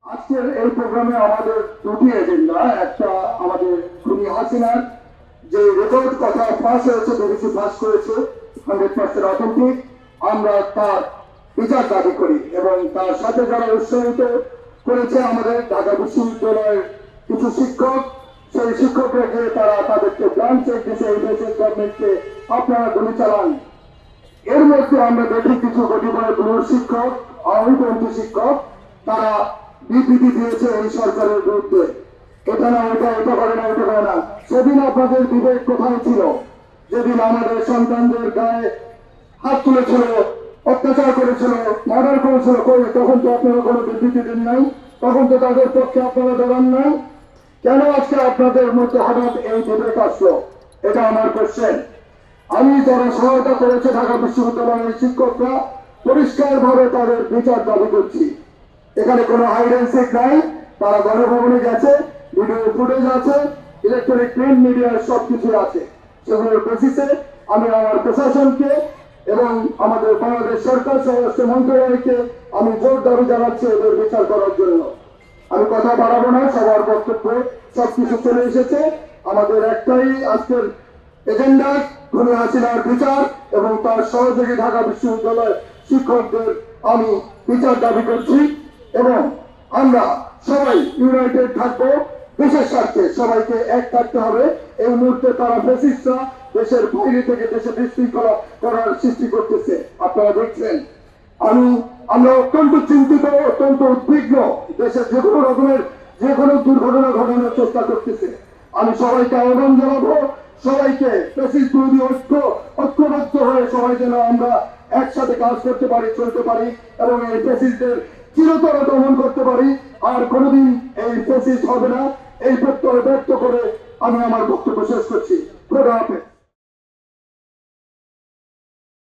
আজকের এই প্রোগ্রামে আমাদের দুটি এজেন্ডা। একটা আমাদের খুনি হাসিনার যে রেকর্ড কথা ফাঁস হয়েছে, বিবিসি ফাঁস করেছে 100% অথেন্টিক, আমরা তার বিচার দাবি করি এবং তার সাথে যারা উৎসাহিত করেছে আমাদের ঢাকা বিশ্ববিদ্যালয়ের কিছু শিক্ষক, সেই শিক্ষকরাকে তারা তাদেরকে ব্রাঞ্চ চেক দিয়েছে এই দেশের গভর্নমেন্টকে আপনারা গুলি চালান। এর মধ্যে আমরা দেখি কিছু কতিপয় গুরুর শিক্ষক, আওয়ামী শিক্ষক, তারা বিবৃতি দিয়েছে এই সরকারের বিরুদ্ধে। এটা না ওটা, এটা করে না ওটা করে না। সেদিন আপনাদের বিবেক কোথায় ছিল? যেদিন আমাদের সন্তানদের গায়ে হাত তুলেছিল, অত্যাচার করেছিল, মার্ডার করেছিল, তখন তো আপনারা কোনো বিবৃতি দেন নাই, তখন তো তাদের পক্ষে আপনারা দাঁড়ান নাই। কেন আজকে আপনাদের মধ্যে হঠাৎ এই বিবেক আসলো? এটা আমার কোশ্চেন। আমি যারা সহায়তা করেছে ঢাকা বিশ্ববিদ্যালয়ের শিক্ষকরা, পরিষ্কারভাবে তাদের বিচার দাবি করছি। এখানে কোনো হাইড অ্যান্ড সিক নাই। তারা গণভবনে গেছে, ভিডিও ফুটেজ আছে, ইলেকট্রনিক প্রিন্ট মিডিয়ার সবকিছু আছে। সেগুলোর বেসিসে আমি আমার প্রশাসনকে এবং আমাদের বাংলাদেশ সরকার স্বরাষ্ট্র মন্ত্রণালয়কে আমি জোর দাবি জানাচ্ছি এদের বিচার করার জন্য। আমি কথা বাড়াবো না, সবার বক্তব্য সবকিছু চলে এসেছে। আমাদের একটাই আজকের এজেন্ডা, খুনি হাসিনার বিচার এবং তার সহযোগী ঢাকা বিশ্ববিদ্যালয়ের শিক্ষকদের আমি বিচার দাবি করছি এবং আমরা সবাই ইউনাইটেড থাকবো দেশের স্বার্থে। সবাইকে এক থাকতে হবে। এই মুহূর্তে তারা ফ্যাসিস্টরা দেশের বাইরে থেকে দেশে বিশৃঙ্খলা করার সৃষ্টি করতেছে, আপনারা দেখছেন। আমরা অত্যন্ত চিন্তিত, অত্যন্ত উদ্বিগ্ন। দেশে যে কোনো রকমের যে কোনো দুর্ঘটনা ঘটানোর চেষ্টা করতেছে। আমি সবাইকে আহ্বান জানাবো, সবাইকে ফ্যাসিস্ট বিরোধী ঐক্যবদ্ধ হয়ে সবাই যেন আমরা একসাথে কাজ করতে পারি, চলতে পারি এবং এই ফ্যাসিস্টদের চিরতরে দমন করতে পারি। আর কোনোদিন এই ফ্যাসিস্ট হবে না, এই প্রত্যয় ব্যক্ত করে আমি আমার বক্তব্য শেষ করছি। খোদা হাফেজ।